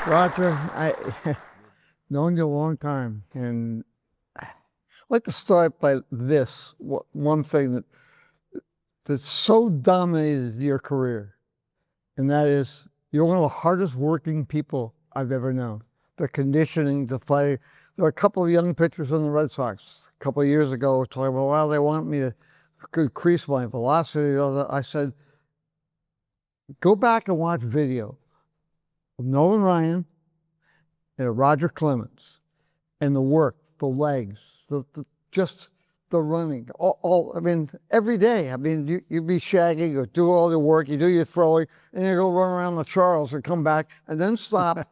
Roger, I known you a long time, and I'd like to start by this one thing that so dominated your career, and that is you're one of the hardest working people I've ever known. The conditioning, the play. There were a couple of young pitchers on the Red Sox a couple of years ago were talking about, well, they want me to increase my velocity. I said, go back and watch video of Nolan Ryan and Roger Clemens, and the work, the legs, just the running, I mean, every day. I mean, you'd be shagging or do all the work, you do your throwing, and you go run around the Charles and come back and then stop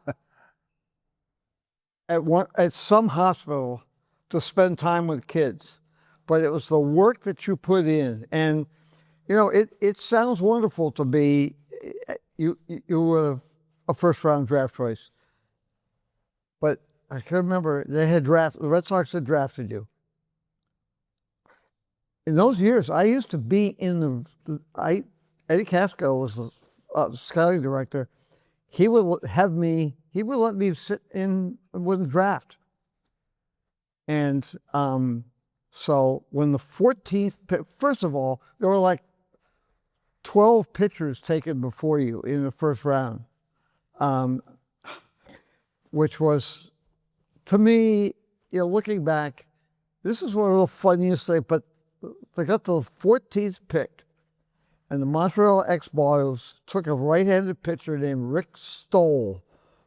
at some hospital to spend time with kids. But it was the work that you put in. And, you know, it sounds wonderful to be, you were a first round draft choice. But I can remember the Red Sox had drafted you. In those years, I used to be in Eddie Casco was the scouting director. He would let me sit in with the draft. And so when the 14th pick, first of all, there were like 12 pitchers taken before you in the first round. Which was, to me, you know, looking back, this is one of the funniest things, but they got the 14th pick, and the Montreal Expos took a right-handed pitcher named Rick Stoll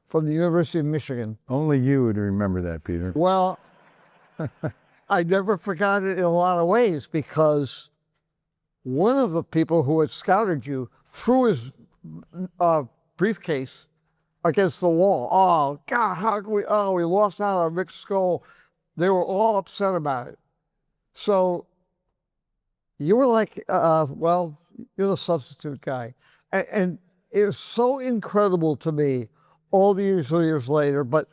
from the University of Michigan. Only you would remember that, Peter. Well, I never forgot it in a lot of ways, because one of the people who had scouted you threw his briefcase against the wall. Oh, God, how can we lost out on Rick Stoll. They were all upset about it. So you were like, well, you're the substitute guy. And it was so incredible to me all these years later, but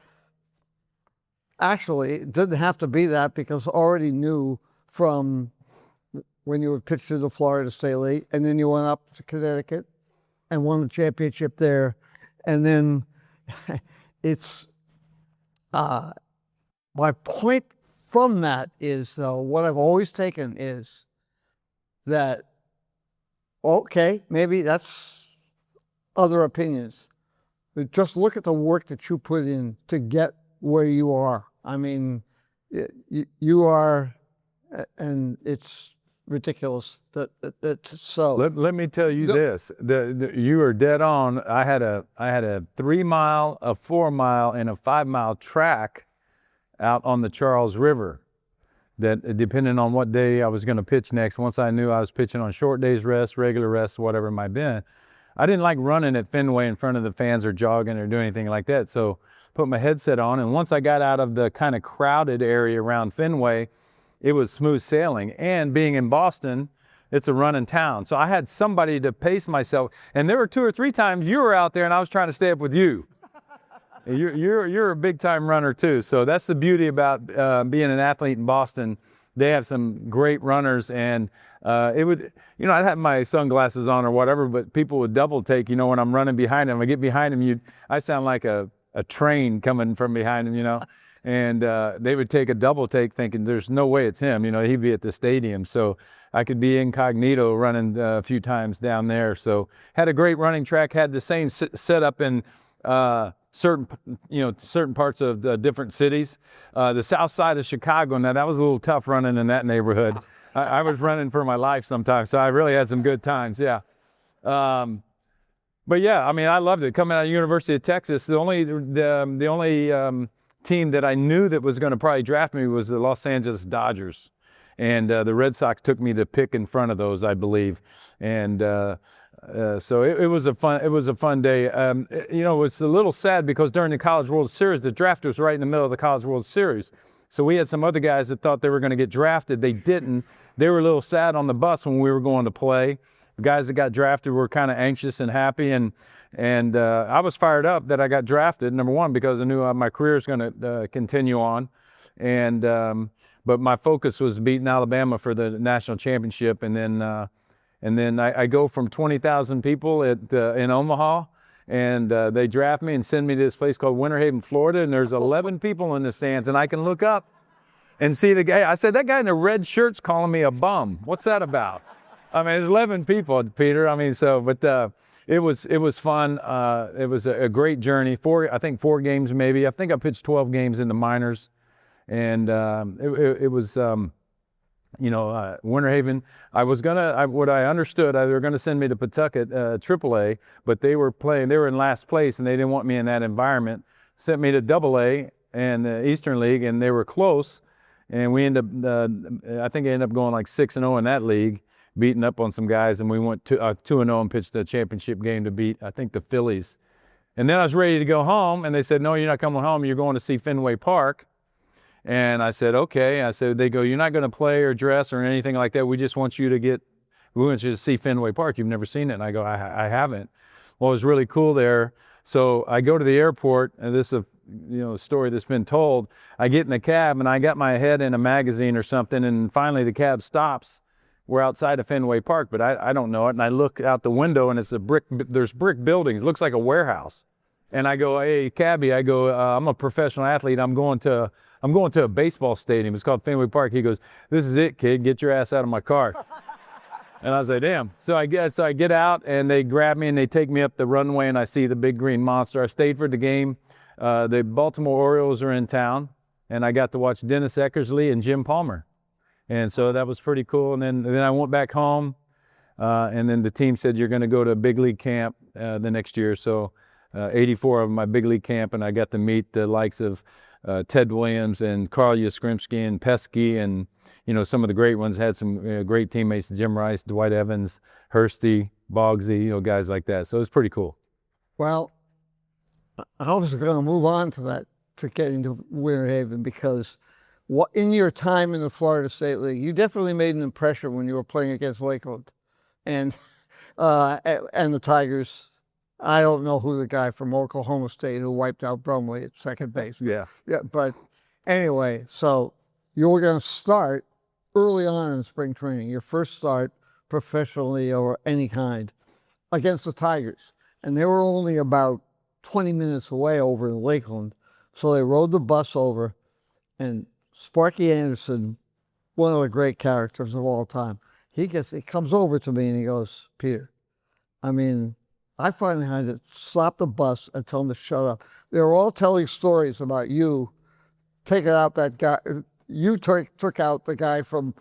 actually it didn't have to be that, because I already knew from when you would pitch to the Florida State League, and then you went up to Connecticut and won the championship there. And then it's, my point from that is, though, what I've always taken is that, okay, maybe that's other opinions, but just look at the work that you put in to get where you are. I mean, you are, and it's ridiculous that so. Let me tell you this: you are dead on. I had a 3 mile, a 4 mile, and a 5 mile track out on the Charles River. That depending on what day I was going to pitch next. Once I knew I was pitching on short days rest, regular rest, whatever it might be, I didn't like running at Fenway in front of the fans or jogging or doing anything like that. So put my headset on, and once I got out of the kind of crowded area around Fenway, it was smooth sailing. And being in Boston, it's a running town. So I had somebody to pace myself. And there were 2 or 3 times you were out there and I was trying to stay up with you. You're a big time runner too. So that's the beauty about being an athlete in Boston. They have some great runners, and it would, you know, I'd have my sunglasses on or whatever, but people would double take, you know, when I'm running behind them. I get behind them, I sound like a train coming from behind them, you know. And they would take a double take thinking there's no way it's him, you know, he'd be at the stadium. So I could be incognito running a few times down there. So had a great running track, had the same setup in certain parts of the different cities. The south side of Chicago, now that was a little tough running in that neighborhood. I was running for my life sometimes, so I really had some good times, yeah. But yeah, I mean, I loved it. Coming out of University of Texas, the only team that I knew that was going to probably draft me was the Los Angeles Dodgers. And the Red Sox took me the pick in front of those, I believe. And so it was a fun day. You know, it was a little sad because during the College World Series, the draft was right in the middle of the College World Series. So we had some other guys that thought they were going to get drafted. They didn't. They were a little sad on the bus when we were going to play. The guys that got drafted were kind of anxious and happy, and I was fired up that I got drafted, number one, because I knew my career was going to continue on, and but my focus was beating Alabama for the national championship, and then I go from 20,000 people in Omaha, and they draft me and send me to this place called Winter Haven, Florida, and there's 11 people in the stands, and I can look up and see the guy. I said, that guy in the red shirt's calling me a bum. What's that about? I mean, there's 11 people, Peter. I mean, so, but it was fun. It was a great journey. I think 4 games maybe. I think I pitched 12 games in the minors, and it was, Winter Haven. What I understood, they were gonna send me to Pawtucket AAA, but they were in last place, and they didn't want me in that environment. Sent me to AA and the Eastern League, and they were close. And we ended up, I think I ended up going like 6-0 in that league, beating up on some guys, and we went 2-0 and pitched a championship game to beat, I think, the Phillies. And then I was ready to go home, and they said, no, you're not coming home, you're going to see Fenway Park. And I said, okay. I said, they go, you're not going to play or dress or anything like that. We want you to see Fenway Park. You've never seen it. And I go, I haven't. Well, it was really cool there. So I go to the airport, and this is a story that's been told. I get in the cab, and I got my head in a magazine or something, and finally the cab stops. We're outside of Fenway Park, but I don't know it. And I look out the window, and there's brick buildings. It looks like a warehouse. And I go, hey, cabbie, I'm a professional athlete. I'm going to a baseball stadium. It's called Fenway Park. He goes, this is it, kid. Get your ass out of my car. And I was like, damn. So I get out, and they grab me, and they take me up the runway, and I see the big green monster. I stayed for the game. The Baltimore Orioles are in town, and I got to watch Dennis Eckersley and Jim Palmer. And so that was pretty cool. And then I went back home, and then the team said, you're going to go to a big league camp the next year. So 84 of my big league camp, and I got to meet the likes of Ted Williams and Carl Yastrzemski and Pesky, and some of the great ones. Had some great teammates: Jim Rice, Dwight Evans, Hursty, Boggsy, guys like that. So it was pretty cool. Well, I was going to move on to that, to getting to Winter Haven, because in your time in the Florida State League, you definitely made an impression when you were playing against Lakeland and the Tigers. I don't know who the guy from Oklahoma State who wiped out Brumley at second base. Yeah. But anyway, so you were going to start early on in spring training, your first start professionally or any kind, against the Tigers. And they were only about 20 minutes away over in Lakeland. So they rode the bus over, and Sparky Anderson, one of the great characters of all time, he comes over to me and he goes, Peter, I finally had to stop the bus and tell them to shut up. They were all telling stories about you taking out that guy. You took out the guy from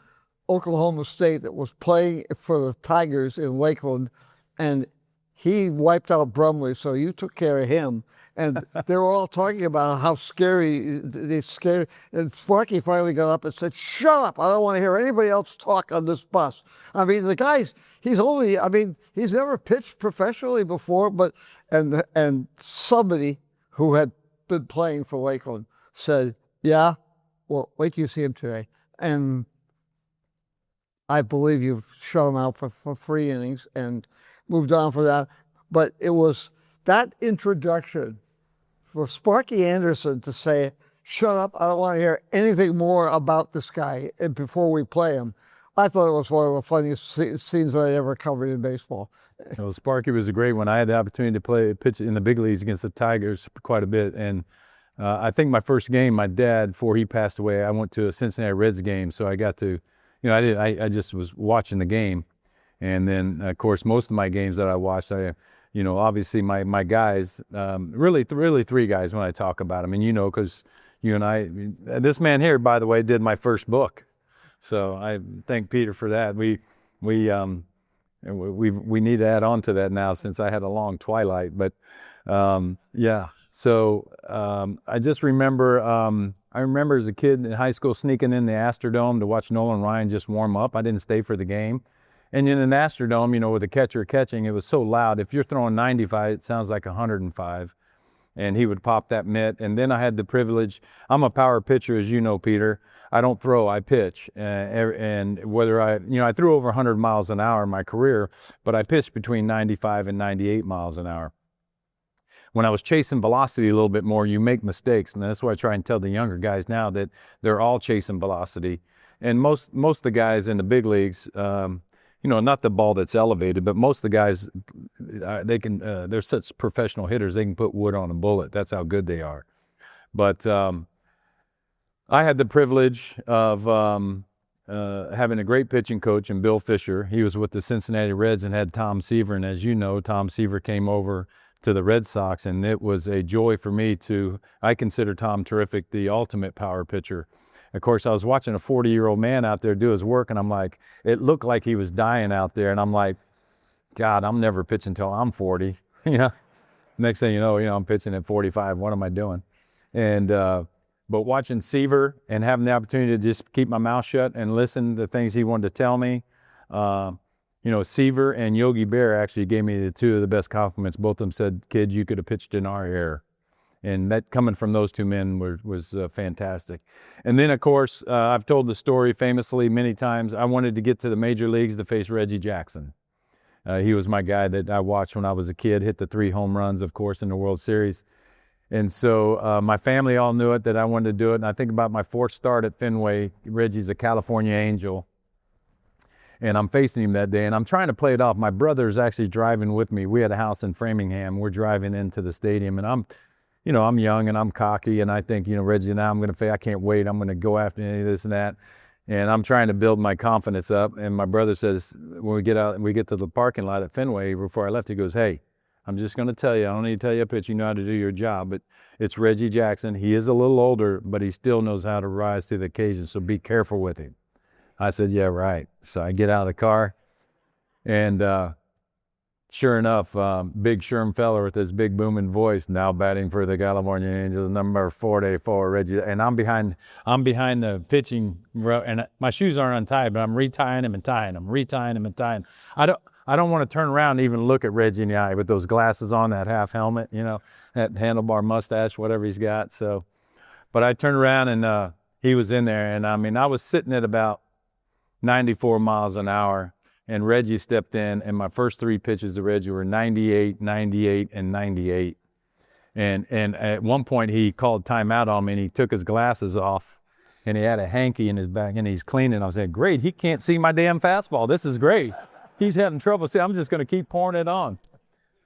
Oklahoma State that was playing for the Tigers in Lakeland, and he wiped out Brumley, so you took care of him. And they were all talking about how scary they scared. And Sparky finally got up and said, shut up. I don't want to hear anybody else talk on this bus. The guy's, he's never pitched professionally before, and somebody who had been playing for Lakeland said, yeah, well, wait till you see him today. And I believe you've shut him out for 3 innings and moved on for that. But it was that introduction for Sparky Anderson to say, shut up, I don't want to hear anything more about this guy before we play him. I thought it was one of the funniest scenes that I ever covered in baseball. Well, Sparky was a great one. I had the opportunity to pitch in the big leagues against the Tigers quite a bit. And I think my first game, my dad, before he passed away, I went to a Cincinnati Reds game. So I got to, I just was watching the game. And then, of course, most of my games that I watched, obviously my guys, really 3 guys when I talk about them. And because you and I, this man here, by the way, did my first book. So I thank Peter for that. We need to add on to that now, since I had a long twilight. But yeah, so I just remember, I remember as a kid in high school sneaking in the Astrodome to watch Nolan Ryan just warm up. I didn't stay for the game. And in an Astrodome, with the catcher catching, it was so loud. If you're throwing 95, it sounds like 105. And he would pop that mitt. And then I had the privilege. I'm a power pitcher, as you know, Peter. I don't throw, I pitch. And whether I threw over 100 miles an hour in my career, but I pitched between 95 and 98 miles an hour. When I was chasing velocity a little bit more, you make mistakes. And that's why I try and tell the younger guys now that they're all chasing velocity. And most of the guys in the big leagues, not the ball that's elevated, but most of the guys, they can, they're such professional hitters, they can put wood on a bullet. That's how good they are. But I had the privilege of having a great pitching coach in Bill Fisher. He was with the Cincinnati Reds and had Tom Seaver. And as you know, Tom Seaver came over to the Red Sox, and it was a joy for me I consider Tom terrific, the ultimate power pitcher. Of course, I was watching a 40-year-old man out there do his work, and I'm like, it looked like he was dying out there. And I'm like, God, I'm never pitching until I'm 40. Next thing you know, I'm pitching at 45. What am I doing? And but watching Seaver and having the opportunity to just keep my mouth shut and listen to things he wanted to tell me, Seaver and Yogi Berra actually gave me the two of the best compliments. Both of them said, "Kid, you could have pitched in our era." And that coming from those two men was fantastic. And then, of course, I've told the story famously many times. I wanted to get to the major leagues to face Reggie Jackson. He was my guy that I watched when I was a kid, hit the 3 home runs, of course, in the World Series. And so my family all knew it, that I wanted to do it. And I think about my 4th start at Fenway. Reggie's a California Angel. And I'm facing him that day, and I'm trying to play it off. My brother's actually driving with me. We had a house in Framingham. We're driving into the stadium, and I'm young and I'm cocky, and I think, Reggie, now I'm going to I can't wait. I'm going to go after any of this and that. And I'm trying to build my confidence up. And my brother says, when we get out and we get to the parking lot at Fenway, before I left, he goes, "Hey, I'm just going to tell you, I don't need to tell you a pitch. You know how to do your job, but it's Reggie Jackson. He is a little older, but he still knows how to rise to the occasion, so be careful with him." I said, "Yeah, right." So I get out of the car, and sure enough, big Sherm feller with his big booming voice, now batting for the California Angels, number 44, Reggie. And I'm behind the pitching row, and my shoes aren't untied, but I'm retying them and tying them, retying them and tying. I don't want to turn around and even look at Reggie in the eye with those glasses on, that half helmet, that handlebar mustache, whatever he's got. So, but I turned around and he was in there, and I was sitting at about 94 miles an hour, and Reggie stepped in, and my first 3 pitches to Reggie were 98, 98, and 98. And at one point he called timeout on me, and he took his glasses off, and he had a hanky in his back, and he's cleaning. I was saying, "Great, he can't see my damn fastball. This is great. He's having trouble. See, I'm just going to keep pouring it on."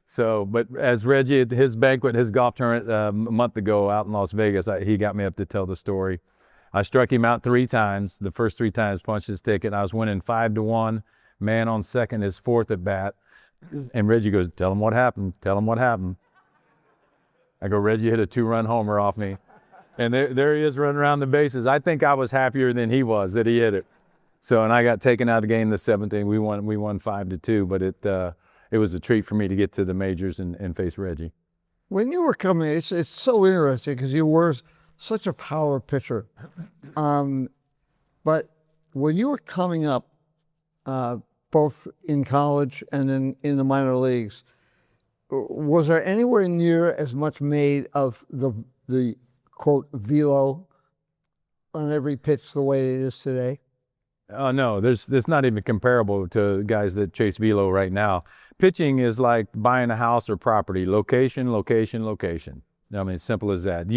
So, but as Reggie at his banquet, his golf tournament a month ago out in Las Vegas, he got me up to tell the story. I struck him out 3 times. The first 3 times punched his ticket. I was winning 5-1. Man on second, his 4th at bat. And Reggie goes, "Tell him what happened. Tell him what happened." I go, "Reggie hit a 2-run homer off me." And there he is running around the bases. I think I was happier than he was that he hit it. So, and I got taken out of the game the 7th inning. We won 5-2, but it was a treat for me to get to the majors and face Reggie. When you were coming, it's so interesting because you were such a power pitcher. But when you were coming up, both in college and in the minor leagues, was there anywhere near as much made of the quote velo on every pitch the way it is today? No, there's not even comparable to guys that chase velo right now. Pitching is like buying a house or property. Location, location, location. I mean, simple as that.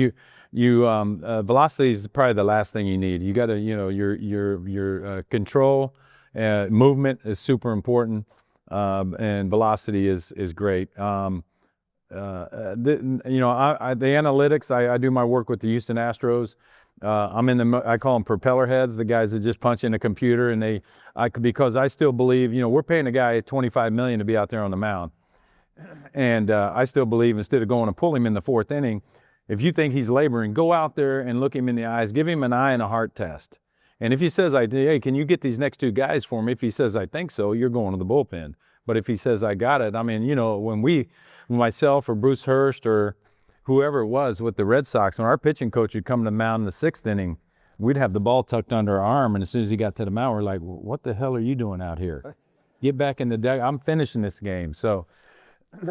Velocity is probably the last thing you need. You got to, your control, movement is super important, and velocity is great. The analytics. I do my work with the Houston Astros. I call them propeller heads, the guys that just punch in a computer, and because I still believe, we're paying a guy $25 million to be out there on the mound. And I still believe instead of going and pull him in the 4th inning, if you think he's laboring, go out there and look him in the eyes, give him an eye and a heart test. And if he says, "Hey, can you get these next 2 guys for me?" If he says, "I think so," you're going to the bullpen. But if he says, "I got it," I mean, when myself or Bruce Hurst or whoever it was with the Red Sox, when our pitching coach would come to the mound in the 6th inning, we'd have the ball tucked under our arm, and as soon as he got to the mound, we're like, "What the hell are you doing out here? Get back in the deck. I'm finishing this game." So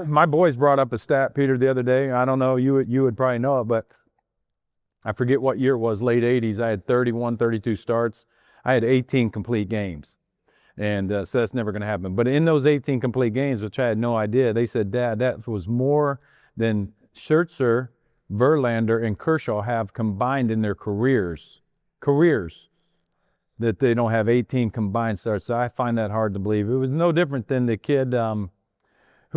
my boys brought up a stat, Peter, the other day. I don't know, you would probably know it, but I forget what year it was, late 80s. I had 31, 32 starts. I had 18 complete games. And so that's never going to happen. But in those 18 complete games, which I had no idea, they said, "Dad, that was more than Scherzer, Verlander, and Kershaw have combined in their careers." that they don't have 18 combined starts. So I find that hard to believe. It was no different than the kid, who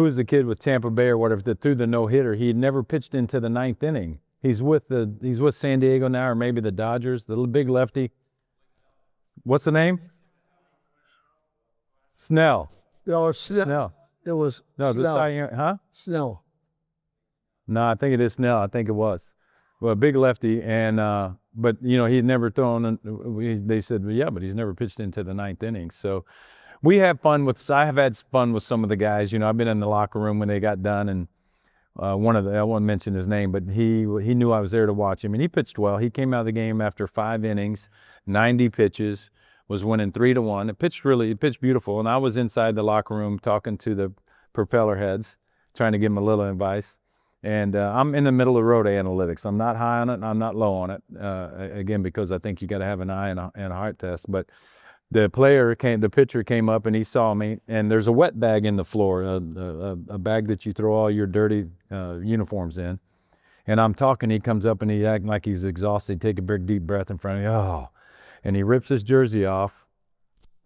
was the kid with Tampa Bay or whatever that threw the no-hitter. He had never pitched into the 9th inning. He's with San Diego now, or maybe the Dodgers, the little big lefty. What's the name? Snell. No, Snell. It was No, Snell. the Cy Young, huh? Snell. No, I think it is Snell. I think it was. Well, a big lefty, and but he'd never thrown. They said, well, yeah, but he's never pitched into the 9th inning. So we have fun with. I have had fun with some of the guys. I've been in the locker room when they got done, and I won't mention his name, but he knew I was there to watch him, and he pitched well. He came out of the game after 5 innings, 90 pitches, was winning 3-1. It pitched beautiful, and I was inside the locker room talking to the propeller heads, trying to give them a little advice. And I'm in the middle of road analytics. I'm not high on it, and I'm not low on it. Again, because I think you got to have an eye and a heart test. But the pitcher came up and he saw me, and there's a wet bag in the floor, a bag that you throw all your dirty uniforms in. And I'm talking, he comes up and he's acting like he's exhausted. Take a big deep breath in front of me. Oh, and he rips his jersey off,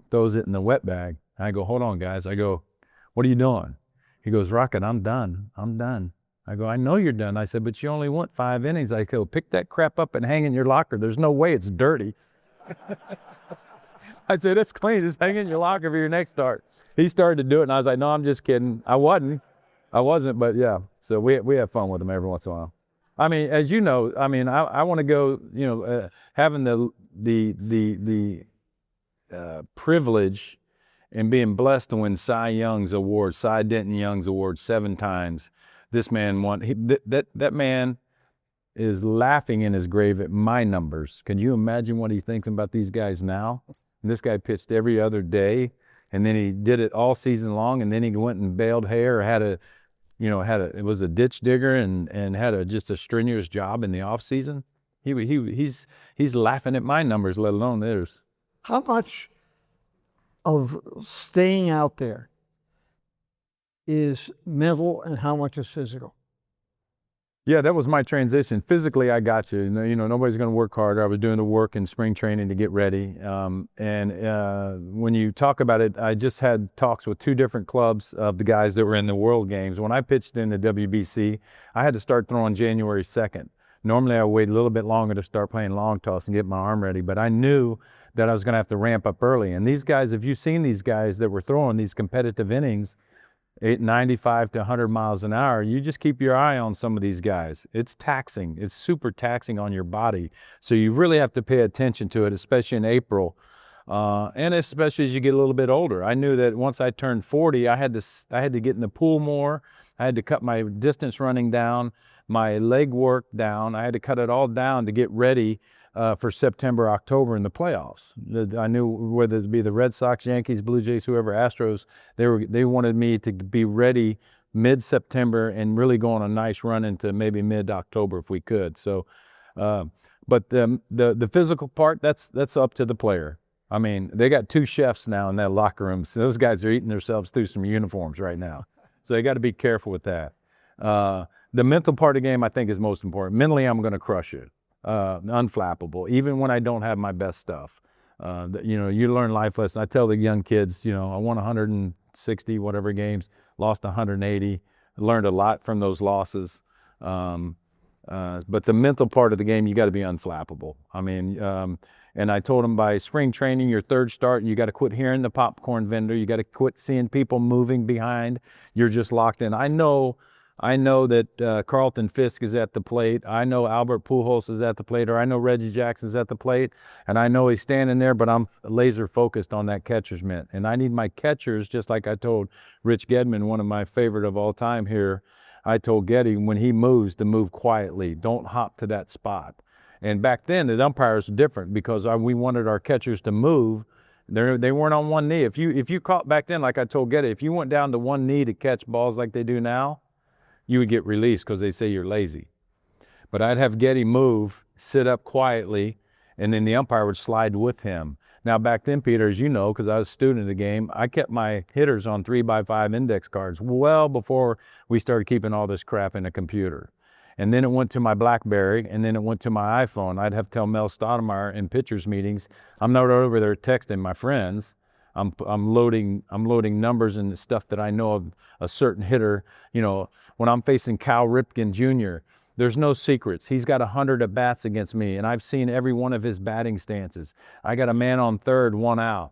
throws it in the wet bag. I go, hold on, guys. I go, what are you doing? He goes, Rocket, I'm done. I go, I know you're done. I said, but you only went 5 innings. I go, pick that crap up and hang in your locker. There's no way it's dirty. I said, it's clean. Just hang in your locker for your next start. He started to do it, and I was like, no, I'm just kidding. I wasn't, but yeah. So we have fun with them every once in a while. I mean, as you know, I want to go, having the privilege and being blessed to win Cy Denton Young's Award 7 times. This man won. That man is laughing in his grave at my numbers. Can you imagine what he thinks about these guys now? And this guy pitched every other day, and then he did it all season long, and then he went and baled hay or it was a ditch digger and had just a strenuous job in the off season. He's laughing at my numbers, let alone theirs. How much of staying out there is mental and how much is physical? Yeah, that was my transition. Physically, I got you. Nobody's going to work harder. I was doing the work in spring training to get ready. When you talk about it, I just had talks with 2 different clubs of the guys that were in the World Games. When I pitched in the WBC, I had to start throwing January 2nd. Normally, I would wait a little bit longer to start playing long toss and get my arm ready, but I knew that I was going to have to ramp up early. And these guys, if you've seen these guys that were throwing these competitive innings, 95 to 100 miles an hour, you just keep your eye on some of these guys. It's taxing. It's super taxing on your body. So you really have to pay attention to it, especially in April, and especially as you get a little bit older. I knew that once I turned 40, I had to get in the pool more. I had to cut my distance running down, my leg work down. I had to cut it all down to get ready for September, October in the playoffs. I knew whether it be the Red Sox, Yankees, Blue Jays, whoever, Astros, they wanted me to be ready mid-September and really go on a nice run into maybe mid-October if we could. So, but the physical part, that's up to the player. I mean, they got 2 chefs now in that locker room. So those guys are eating themselves through some uniforms right now. So they got to be careful with that. The mental part of the game, I think, is most important. Mentally, I'm going to crush it. Unflappable, even when I don't have my best stuff. You learn life lessons. I tell the young kids, I won 160 whatever games, lost 180, learned a lot from those losses. But the mental part of the game, you got to be unflappable. And I told them by spring training, your 3rd start, you got to quit hearing the popcorn vendor. You got to quit seeing people moving behind. You're just locked in. I know that Carlton Fisk is at the plate. I know Albert Pujols is at the plate, or I know Reggie Jackson's at the plate, and I know he's standing there, but I'm laser focused on that catcher's mitt. And I need my catchers, just like I told Rich Gedman, one of my favorite of all time here, I told Getty, when he moves, to move quietly. Don't hop to that spot. And back then, the umpires were different because we wanted our catchers to move. They weren't on one knee. If you caught back then, like I told Getty, if you went down to one knee to catch balls like they do now, you would get released because they say you're lazy. But I'd have Getty move, sit up quietly, and then the umpire would slide with him. Now back then, Peter, as you know, because I was a student of the game, I kept my hitters on 3x5 index cards well before we started keeping all this crap in a computer. And then it went to my BlackBerry, and then it went to my iPhone. I'd have to tell Mel Stoudemire in pitchers meetings, I'm not over there texting my friends. I'm loading numbers and the stuff that I know of a certain hitter. You know, when I'm facing Cal Ripken Jr., there's no secrets. He's got 100 at bats against me, and I've seen every one of his batting stances. I got a man on third, 1 out.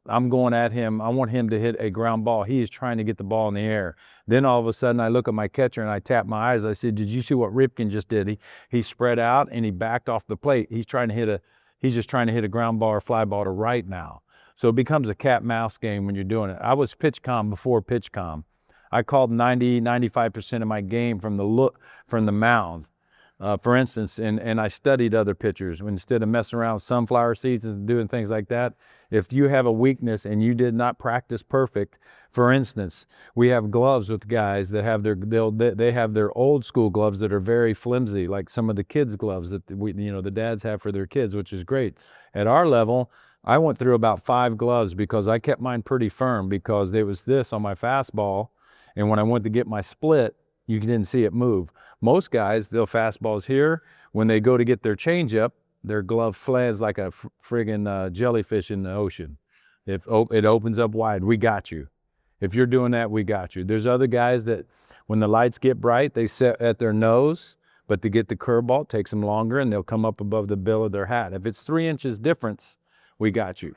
I'm going at him. I want him to hit a ground ball. He is trying to get the ball in the air. Then all of a sudden I look at my catcher and I tap my eyes. I said, did you see what Ripken just did? He spread out and he backed off the plate. He's just trying to hit a ground ball or fly ball to right now. So it becomes a cat mouse game when you're doing it. I was PitchCom before PitchCom. I called 95% of my game from the mound. For instance, and I studied other pitchers. Instead of messing around with sunflower seeds and doing things like that, if you have a weakness and you did not practice perfect, for instance, we have gloves with guys that have they have their old school gloves that are very flimsy, like some of the kids' gloves that the dads have for their kids, which is great. At our level, I went through about 5 gloves because I kept mine pretty firm because there was this on my fastball, and when I went to get my split, you didn't see it move. Most guys, they'll fastballs here. When they go to get their changeup, their glove flares like a friggin' jellyfish in the ocean. If it opens up wide, we got you. If you're doing that, we got you. There's other guys that when the lights get bright, they set at their nose, but to get the curveball, it takes them longer, and they'll come up above the bill of their hat. If it's 3 inches difference, we got you.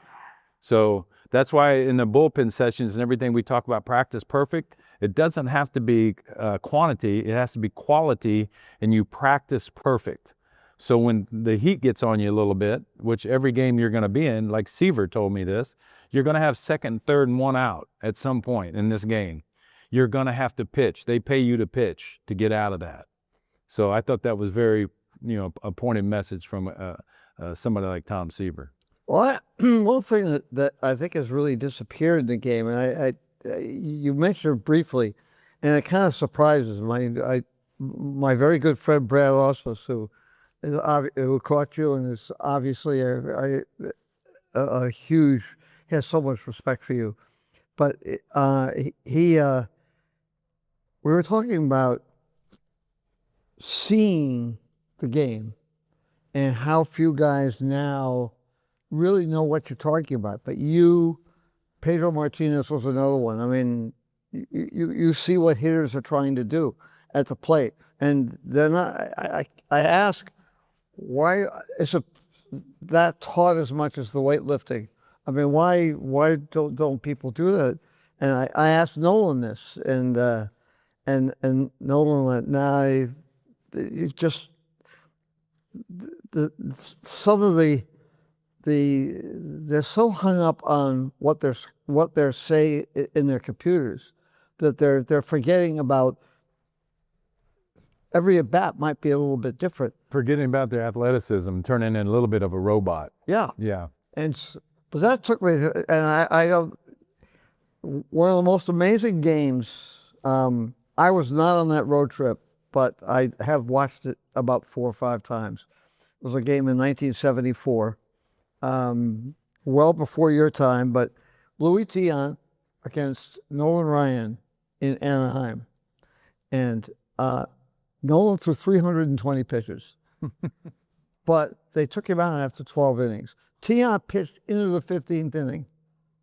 So that's why in the bullpen sessions and everything we talk about practice perfect. It doesn't have to be quantity, it has to be quality, and you practice perfect. So when the heat gets on you a little bit, which every game you're going to be in, like Seaver told me this, you're going to have second, third, and 1 out at some point in this game. You're going to have to pitch. They pay you to pitch to get out of that. So I thought that was very, a pointed message from somebody like Tom Seaver. Well, one thing that I think has really disappeared in the game, and you mentioned it briefly, and it kind of surprises me. My very good friend Brad Osmus, who caught you and is obviously a huge, he has so much respect for you. But we were talking about seeing the game and how few guys now really know what you're talking about. But Pedro Martinez was another one. I mean, you see what hitters are trying to do at the plate. And then I ask, why is it that taught as much as the weightlifting? I mean, why don't people do that? And I asked Nolan this, and Nolan went, nah, it just some of they're so hung up on what they're say in their computers that they're forgetting about every at bat might be a little bit different. Forgetting about their athleticism, turning in a little bit of a robot. Yeah. Yeah. But that took me, and I one of the most amazing games. I was not on that road trip, but I have watched it about 4 or 5 times. It was a game in 1974. Well before your time, but Louis Tiant against Nolan Ryan in Anaheim. And Nolan threw 320 pitches, but they took him out after 12 innings. Tiant pitched into the 15th inning,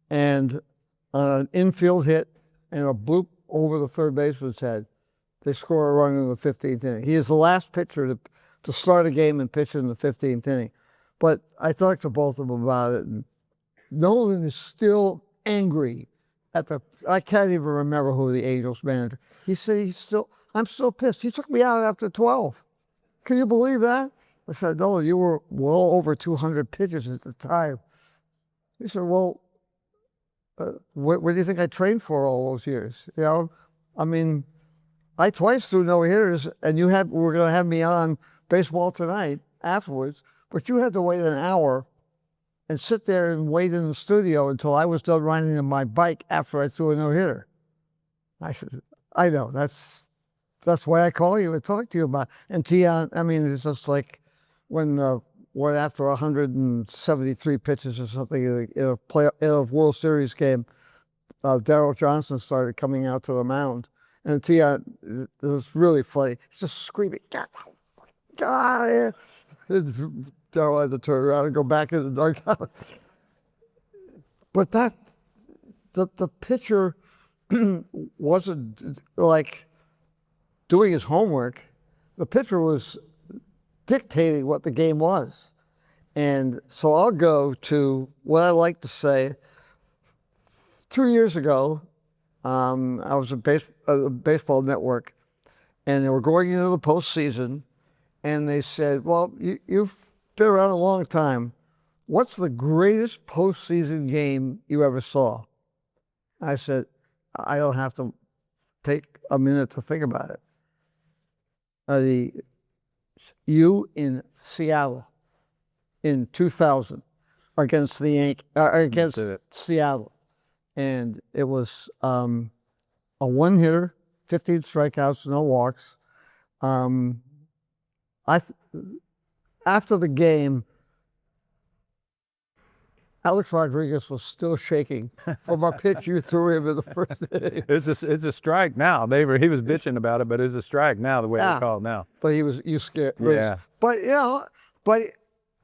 and an infield hit and a bloop over the third baseman's head, they score a run in the 15th inning. He is the last pitcher to start a game and pitch in the 15th inning. But I talked to both of them about it, and Nolan is still angry I can't even remember who the Angels manager. He said, I'm still pissed. He took me out after 12. Can you believe that? I said, Nolan, you were well over 200 pitches at the time. He said, well, what do you think I trained for all those years? I mean, I twice threw no hitters, and were going to have me on Baseball Tonight afterwards, but you had to wait an hour and sit there and wait in the studio until I was done riding on my bike after I threw a no-hitter. I said, I know, that's why I call you and talk to you about it. And Tiant, I mean, it's just like when after 173 pitches or something in a World Series game, Darryl Johnson started coming out to the mound, And Tion, it was really funny. He's just screaming, "Get out of here!" Daryl had to turn around and go back in the dugout. But the pitcher wasn't like doing his homework. The pitcher was dictating what the game was. And so I'll go to what I like to say. 2 years ago, I was at Baseball Network, and they were going into the postseason, and they said, well, you've been around a long time. What's the greatest postseason game you ever saw? I said, I don't have to take a minute to think about it. You in Seattle in 2000 against against Seattle, and it was a one hitter, 15 strikeouts, no walks. After the game, Alex Rodriguez was still shaking from a pitch you threw him in the first inning. It's a strike now. He was bitching about it, but it's a strike now the way they call it now. But you scared. Yeah. But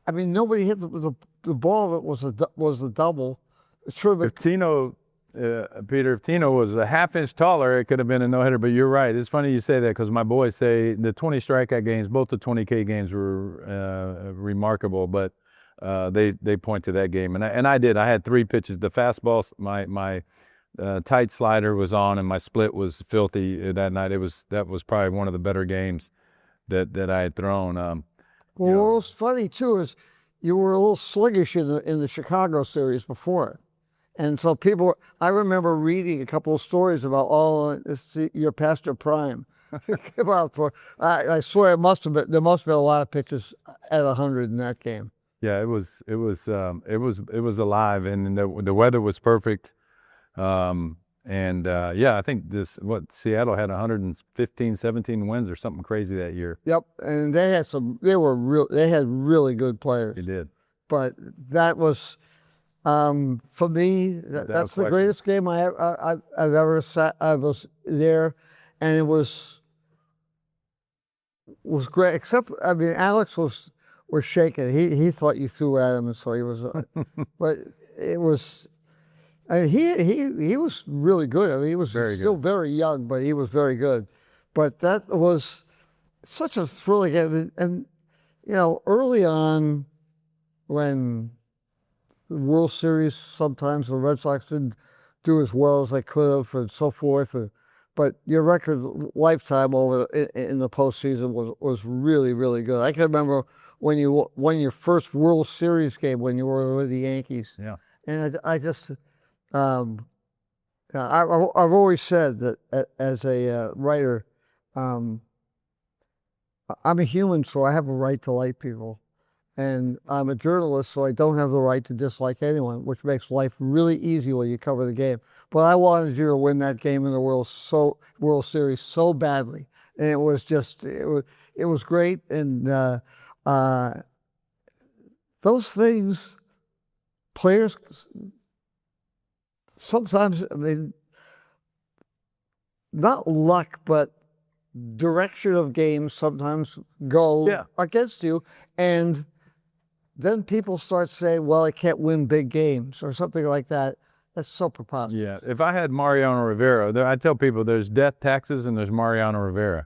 I mean, nobody hit the ball that was a double. It's true. If Tino, Peter, if Tino was a half-inch taller, it could have been a no-hitter. But you're right. It's funny you say that because my boys say the 20 strikeout games, both the 20K games were remarkable. But they point to that game, and I did. I had 3 pitches. The fastball, my tight slider was on, and my split was filthy that night. That was probably one of the better games that I had thrown. Well, what's funny too is you were a little sluggish in the Chicago series before, and so I remember reading a couple of stories about you're past your prime. I swear there must have been a lot of pitches at 100 in that game. Yeah, it was alive, and the weather was perfect. I think Seattle had 115, 17 wins or something crazy that year. Yep, and they had really good players. They did. But that was, for me, that's the greatest game I've ever sat. I was there, and it was great. Except, I mean, Alex was shaking. He thought you threw at him, and so he was. But it was. I mean, he was really good. I mean, he was still very young, but he was very good. But that was such a thrilling game. And early on, when the World Series, sometimes the Red Sox didn't do as well as they could have, and so forth. But your record lifetime in the postseason was really, really good. I can remember when you won your first World Series game when you were with the Yankees. Yeah. And I just. I've always said that as a writer, I'm a human, so I have a right to like people. And I'm a journalist, so I don't have the right to dislike anyone, which makes life really easy when you cover the game. But I wanted you to win that game in the World Series so badly. And it was great. And those things, players... Sometimes, I mean, not luck, but direction of games sometimes go against you. And then people start saying, well, I can't win big games or something like that. That's so preposterous. Yeah. If I had Mariano Rivera, I tell people there's death taxes and there's Mariano Rivera.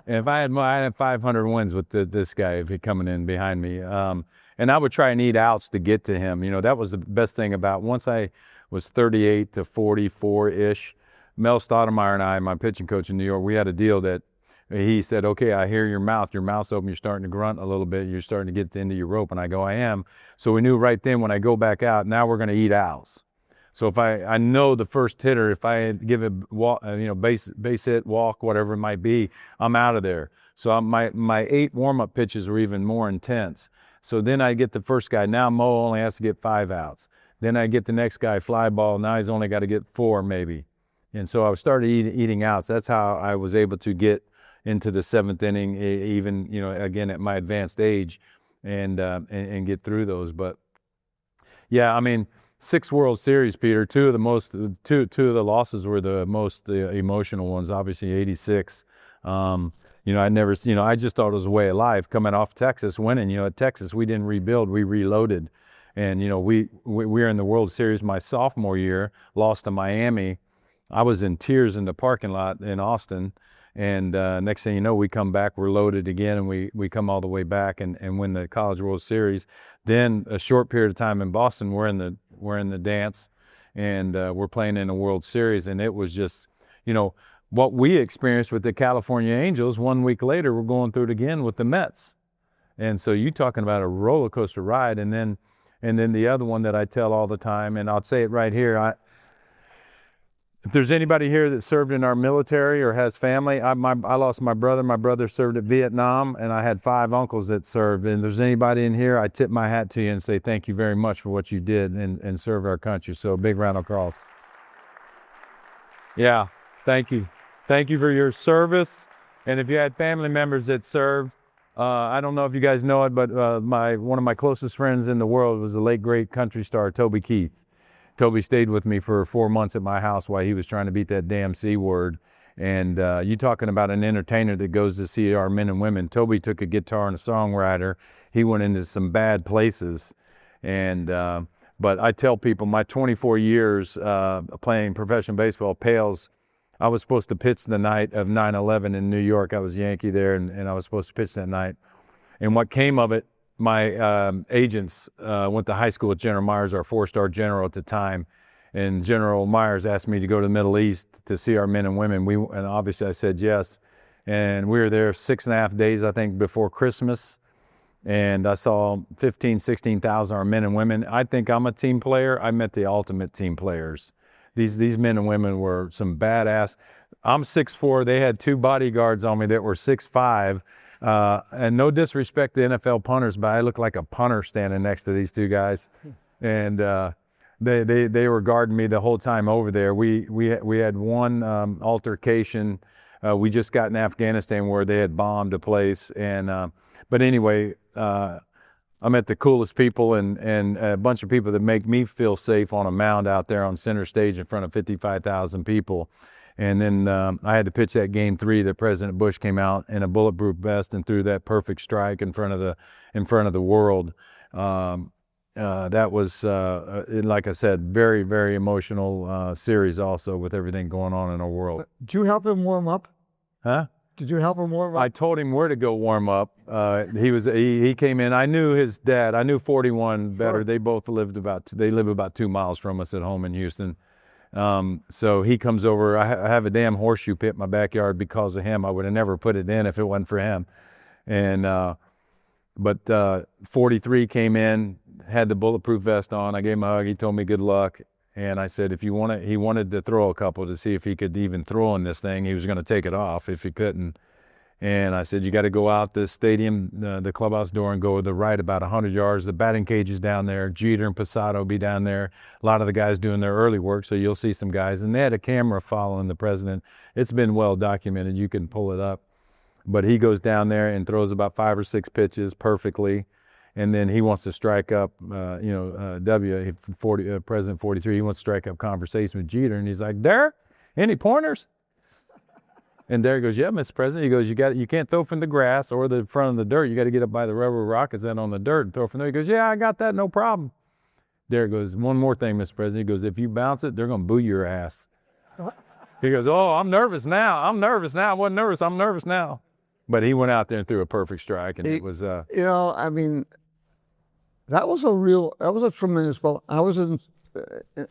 And if I had 500 wins with this guy, if he coming in behind me. And I would try and eat outs to get to him. That was the best thing about once I was 38 to 44-ish. Mel Stoudemire and I, my pitching coach in New York, we had a deal that he said, okay, I hear your mouth's open, you're starting to grunt a little bit, you're starting to get to the end of your rope. And I go, I am. So we knew right then when I go back out, now we're going to eat outs. So if I know the first hitter, if I give a walk, base hit, walk, whatever it might be, I'm out of there. So my 8 warm-up pitches were even more intense. So then I get the first guy. Now Mo only has to get 5 outs. Then I get the next guy, fly ball. Now he's only got to get 4 maybe. And so I started eating outs. That's how I was able to get into the 7th inning, even, again, at my advanced age and get through those. But yeah, I mean, 6 World Series, Peter. Two of the losses were the most emotional ones. Obviously, '86. I just thought it was a way of life coming off Texas, winning. At Texas, we didn't rebuild, we reloaded. And, we were in the World Series my sophomore year, lost to Miami. I was in tears in the parking lot in Austin. And next thing you know, we come back, we're loaded again, and we come all the way back and win the College World Series. Then a short period of time in Boston, we're in the dance, and we're playing in the World Series. And it was just, what we experienced with the California Angels. 1 week later, we're going through it again with the Mets. And so you talking about a roller coaster ride. And then the other one that I tell all the time, and I'll say it right here. If there's anybody here that served in our military or has family, I lost my brother. My brother served at Vietnam, and I had 5 uncles that served. And if there's anybody in here, I tip my hat to you and say thank you very much for what you did and served our country. So a big round of applause. Yeah, thank you. Thank you for your service. And if you had family members that served, I don't know if you guys know it, but one of my closest friends in the world was the late, great country star, Toby Keith. Toby stayed with me for 4 months at my house while he was trying to beat that damn C word. And you talking about an entertainer that goes to see our men and women. Toby took a guitar and a songwriter. He went into some bad places. And but I tell people my 24 years playing professional baseball pales. I was supposed to pitch the night of 9/11 in New York. I was Yankee there, and I was supposed to pitch that night. And what came of it, my agents went to high school with General Myers, our 4-star general at the time. And General Myers asked me to go to the Middle East to see our men and women. And obviously I said yes. And we were there 6.5 days, I think, before Christmas. And I saw 16,000 our men and women. I think I'm a team player. I met the ultimate team players. These men and women were some badass. I'm 6'4". They had 2 bodyguards on me that were 6'5". And no disrespect to NFL punters, but I look like a punter standing next to these 2 guys. And they were guarding me the whole time over there. We had one altercation. We just got in Afghanistan where they had bombed a place. And but anyway, I met the coolest people and a bunch of people that make me feel safe on a mound out there on center stage in front of 55,000 people. And then I had to pitch that game 3 that President Bush came out in a bulletproof vest and threw that perfect strike in front of the world. That was, like I said, very, very emotional series also with everything going on in our world. Did you help him warm up? Huh? Did you help him warm up? I told him where to go warm up. He came in. I knew his dad. I knew 41 better. Sure. They both live about 2 miles from us at home in Houston. So he comes over. I have a damn horseshoe pit in my backyard because of him. I would have never put it in if it wasn't for him. And but 43 came in, had the bulletproof vest on. I gave him a hug. He told me good luck. And I said, if you want it, he wanted to throw a couple to see if he could even throw in this thing. He was going to take it off if he couldn't. And I said, you got to go out the stadium, the clubhouse door, and go to the right about 100 yards. The batting cage is down there. Jeter and Posada will be down there. A lot of the guys doing their early work, so you'll see some guys. And they had a camera following the president. It's been well documented. You can pull it up. But he goes down there and throws about 5 or 6 pitches perfectly. And then he wants to strike up, President 43, he wants to strike up conversation with Jeter. And he's like, Derek, any pointers? And Derek goes, yeah, Mr. President. He goes, you can't throw from the grass or the front of the dirt. You got to get up by the rubber rockets and on the dirt and throw from there. He goes, yeah, I got that, no problem. Derek goes, one more thing, Mr. President. He goes, if you bounce it, they're going to boo your ass. He goes, oh, I'm nervous now. I wasn't nervous. I'm nervous now. But he went out there and threw a perfect strike, and it was. I mean, that was a tremendous ball. I was in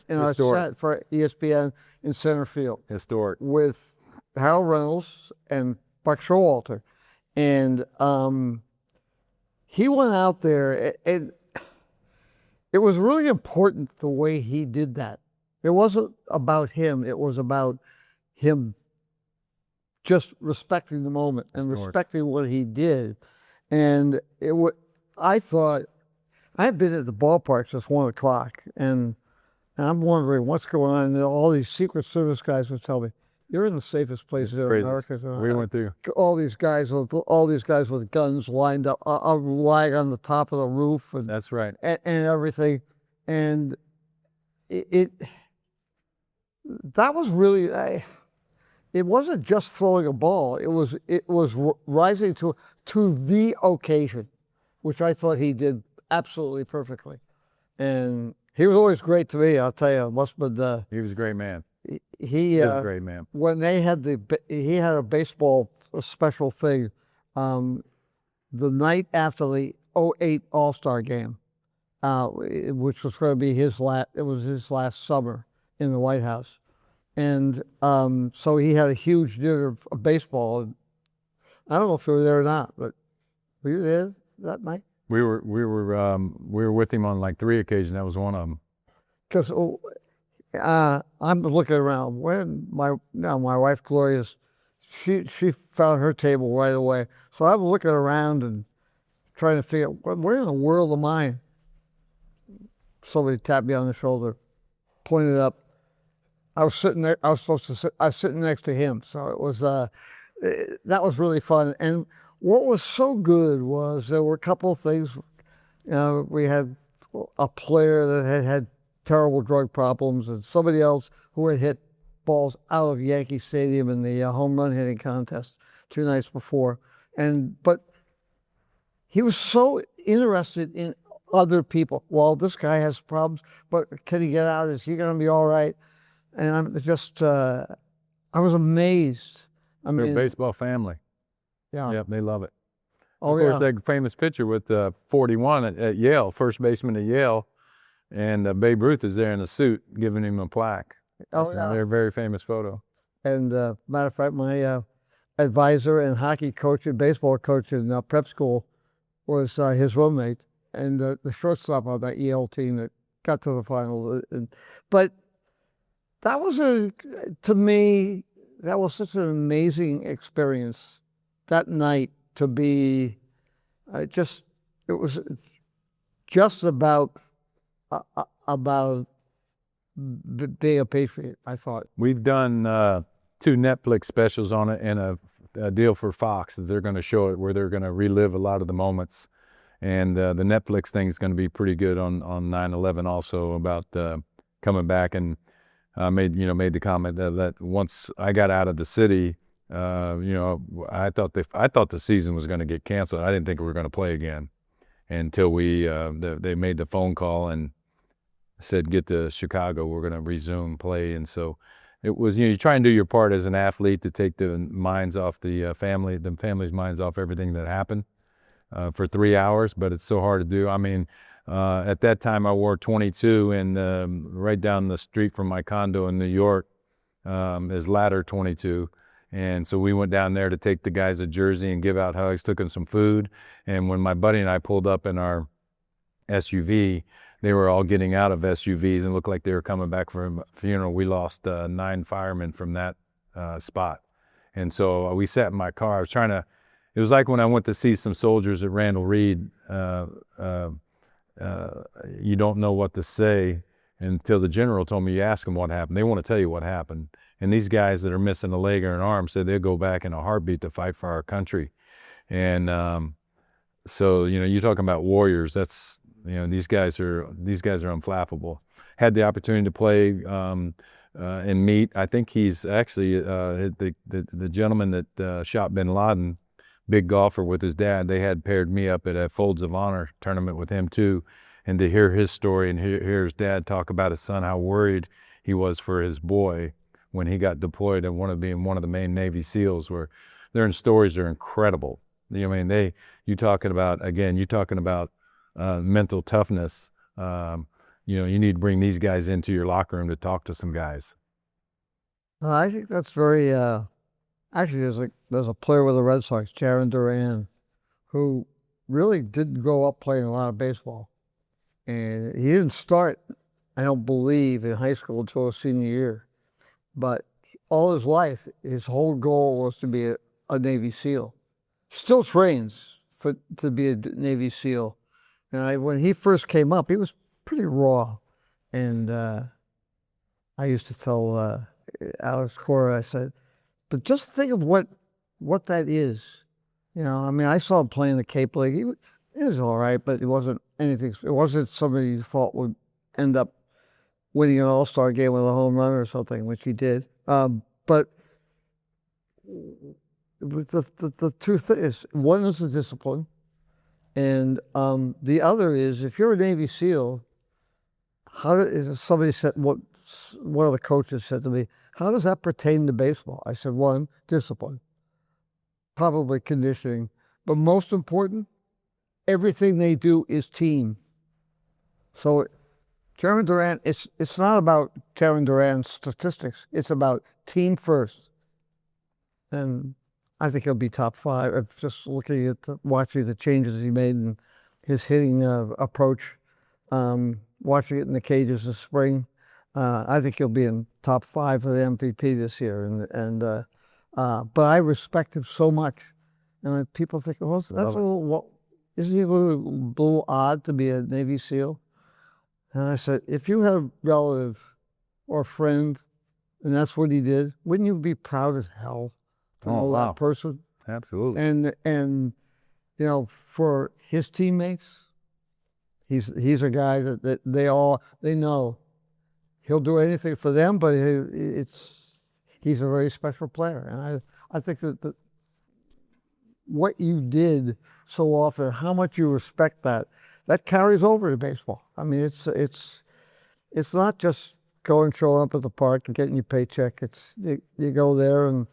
our set for ESPN in center field. Historic. With Harold Reynolds and Buck Showalter. And he went out there, and it was really important the way he did that. It wasn't about him. It was about him just respecting the moment and respecting what he did. And I thought, I had been at the ballpark since 1 o'clock, and I'm wondering what's going on. And all these Secret Service guys would tell me, you're in the safest place there in America. We went through. All these guys with guns lined up, lying on the top of the roof. And, that's right. And everything. And it that was really it wasn't just throwing a ball. It was rising to the occasion, which I thought he did absolutely perfectly. And he was always great to me. I'll tell you, must have been He was a great man. he was a great man. when they had he had a baseball special thing, the night after the '08 All-Star game, which was going to be it was his last summer in the White House. And so he had a huge dinner of baseball. And I don't know if you were there or not, but were you there that night? We were with him on like 3 occasions. That was one of them. Because I'm looking around. When my wife Gloria's, she found her table right away. So I'm looking around and trying to figure out where in the world am I. Somebody tapped me on the shoulder, pointed up. I was sitting there. I was sitting next to him. So it was that was really fun. And what was so good was there were a couple of things. We had a player that had terrible drug problems, and somebody else who had hit balls out of Yankee Stadium in the home run hitting contest 2 nights before. But he was so interested in other people. Well, this guy has problems, but can he get out? Is he going to be all right? And I'm just, I was amazed. I They're mean, a baseball family. yeah. Yep, they love it. Oh, Of course, yeah. that famous picture with 41 at Yale, first baseman at Yale, and Babe Ruth is there in a suit giving him a plaque. Oh, yeah. They're a very famous photo. And matter of fact, my advisor and hockey coach and baseball coach in prep school was his roommate and the shortstop on that Yale team that got to the finals. But that was to me, that was such an amazing experience that night to be it was just about being a patriot, I thought. We've done 2 Netflix specials on it and a deal for Fox that they're going to show it where they're going to relive a lot of the moments. And the Netflix thing is going to be pretty good on 9/11 also about coming back. And made the comment that once I got out of the city, I thought the season was going to get canceled. I didn't think we were going to play again until they made the phone call and said, get to Chicago, we're going to resume play. And so it was, you try and do your part as an athlete to take the minds off the family's minds off everything that happened for 3 hours, but it's so hard to do. I mean, at that time I wore 22, and right down the street from my condo in New York is ladder 22. And so we went down there to take the guys a jersey and give out hugs, took them some food. And when my buddy and I pulled up in our SUV, they were all getting out of SUVs and looked like they were coming back from a funeral. We lost 9 firemen from that spot. And so we sat in my car. It was like when I went to see some soldiers at Randall Reed. You don't know what to say until the general told me, you ask them what happened. They want to tell you what happened. And these guys that are missing a leg or an arm said they'll go back in a heartbeat to fight for our country. And so, you're talking about warriors. That's, these guys are unflappable. Had the opportunity to play and meet. I think he's actually the gentleman that shot bin Laden, big golfer with his dad. They had paired me up at a Folds of Honor tournament with him too. And to hear his story and hear his dad talk about his son, how worried he was for his boy when he got deployed and being one of the main Navy SEALs, where their stories are incredible. You talking about mental toughness. You need to bring these guys into your locker room to talk to some guys. I think that's very. Actually, there's a player with the Red Sox, Jaron Duran, who really didn't grow up playing a lot of baseball, and he didn't start, I don't believe, in high school until his senior year. But all his life, his whole goal was to be a Navy SEAL. Still trains to be a Navy SEAL. And when he first came up, he was pretty raw. And I used to tell Alex Cora, I said, but just think of what that is. I saw him playing the Cape League. He was all right, but it wasn't anything. It wasn't somebody you thought would end up winning an All-Star game with a home run or something, which he did. But with the two things, one is the discipline, and the other is if you're a Navy SEAL, somebody said, one of the coaches said to me, how does that pertain to baseball? I said, one, discipline, probably conditioning, but most important, everything they do is team. So Kevin Durant, it's not about Kevin Durant's statistics. It's about team first. And I think he'll be top 5. Just looking at watching the changes he made in his hitting approach, watching it in the cages this spring, I think he'll be in top 5 for the MVP this year. But I respect him so much. And people think, well, that's a little, isn't he a little odd to be a Navy SEAL? And I said, if you had a relative or a friend, and that's what he did, wouldn't you be proud as hell to know that person? Absolutely. And you know, for his teammates, he's a guy that they know he'll do anything for them, but he's a very special player. And I think that what you did so often, how much you respect that carries over to baseball. I mean, it's not just going, showing up at the park and getting your paycheck. You go there and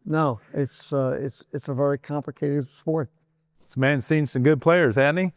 no, it's a very complicated sport. This man's seen some good players, hasn't he?